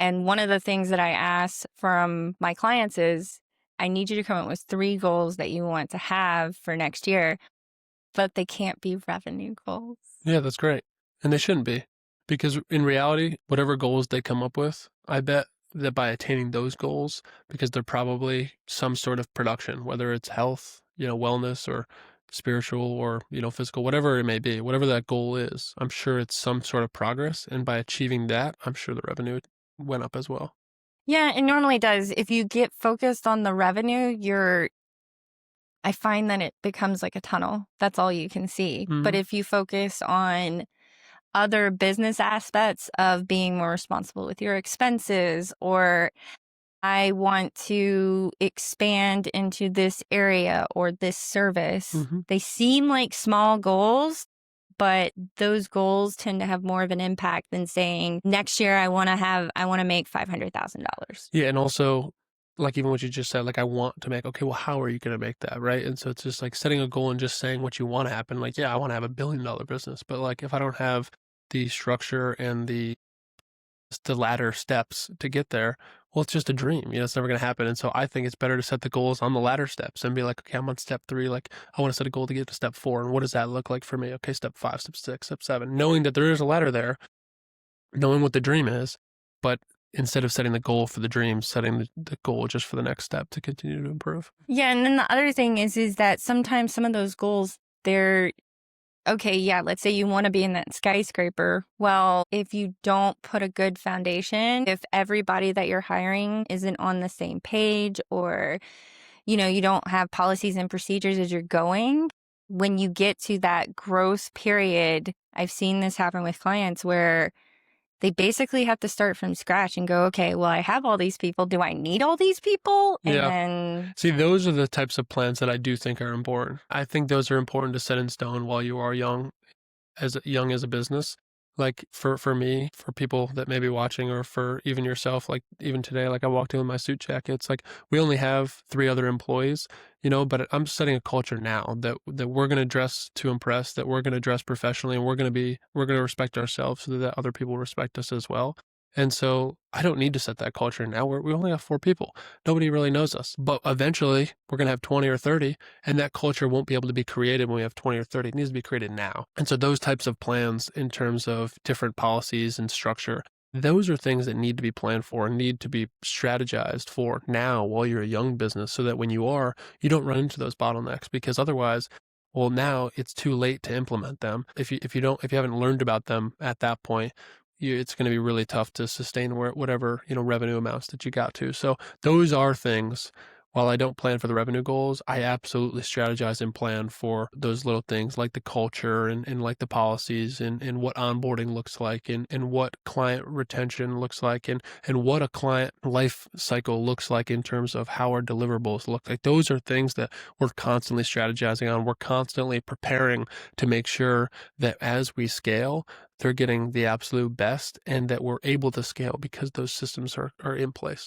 And one of the things that I ask from my clients is, I need you to come up with 3 goals that you want to have for next year, but they can't be revenue goals. Yeah, that's great. And they shouldn't be, because in reality, whatever goals they come up with, I bet that by attaining those goals, because they're probably some sort of production, whether it's health, wellness, or spiritual, or, physical, whatever it may be, whatever that goal is, I'm sure it's some sort of progress. And by achieving that, I'm sure the revenue went up as well. Yeah, it normally does. If you get focused on the revenue, I find that it becomes like a tunnel. That's all you can see. But if you focus on other business aspects of being more responsible with your expenses, or I want to expand into this area or this service, they seem like small goals, but those goals tend to have more of an impact than saying next year I want to make $500,000. Yeah. And also, like even what you just said, like I want to make, okay, well, how are you going to make that? Right. And so it's just like setting a goal and just saying what you want to happen. Like, yeah, I want to have $1 billion business, but like if I don't have the structure and the ladder steps to get there, well, it's just a dream. It's never going to happen. And so I think it's better to set the goals on the ladder steps and be like, okay, I'm on step 3. Like I want to set a goal to get to step 4. And what does that look like for me? Okay, step 5, step 6, step 7, knowing that there is a ladder there, knowing what the dream is, but instead of setting the goal for the dream, setting the goal just for the next step to continue to improve. Yeah. And then the other thing is that sometimes some of those goals, they're okay, yeah, let's say you want to be in that skyscraper. Well, if you don't put a good foundation, if everybody that you're hiring isn't on the same page, or, you don't have policies and procedures as you're going, when you get to that growth period, I've seen this happen with clients where they basically have to start from scratch and go, okay, well, I have all these people. Do I need all these people? And then see, those are the types of plans that I do think are important. I think those are important to set in stone while you are young as a business. Like for me, for people that may be watching, or for even yourself, like even today, like I walked in with my suit jacket. It's like we only have 3 other employees, but I'm setting a culture now that we're going to dress to impress, that we're going to dress professionally, and we're going to respect ourselves so that other people respect us as well. And so I don't need to set that culture now. We only have 4 people. Nobody really knows us. But eventually we're going to have 20 or 30, and that culture won't be able to be created when we have 20 or 30. It needs to be created now. And so those types of plans in terms of different policies and structure, those are things that need to be planned for and need to be strategized for now while you're a young business, so that when you don't run into those bottlenecks, because otherwise, well, now it's too late to implement them. If you haven't learned about them at that point, it's going to be really tough to sustain whatever revenue amounts that you got to. So those are things. While I don't plan for the revenue goals, I absolutely strategize and plan for those little things, like the culture and like the policies and what onboarding looks like and what client retention looks like and what a client life cycle looks like in terms of how our deliverables look like. Those are things that we're constantly strategizing on. We're constantly preparing to make sure that as we scale, they're getting the absolute best and that we're able to scale because those systems are in place.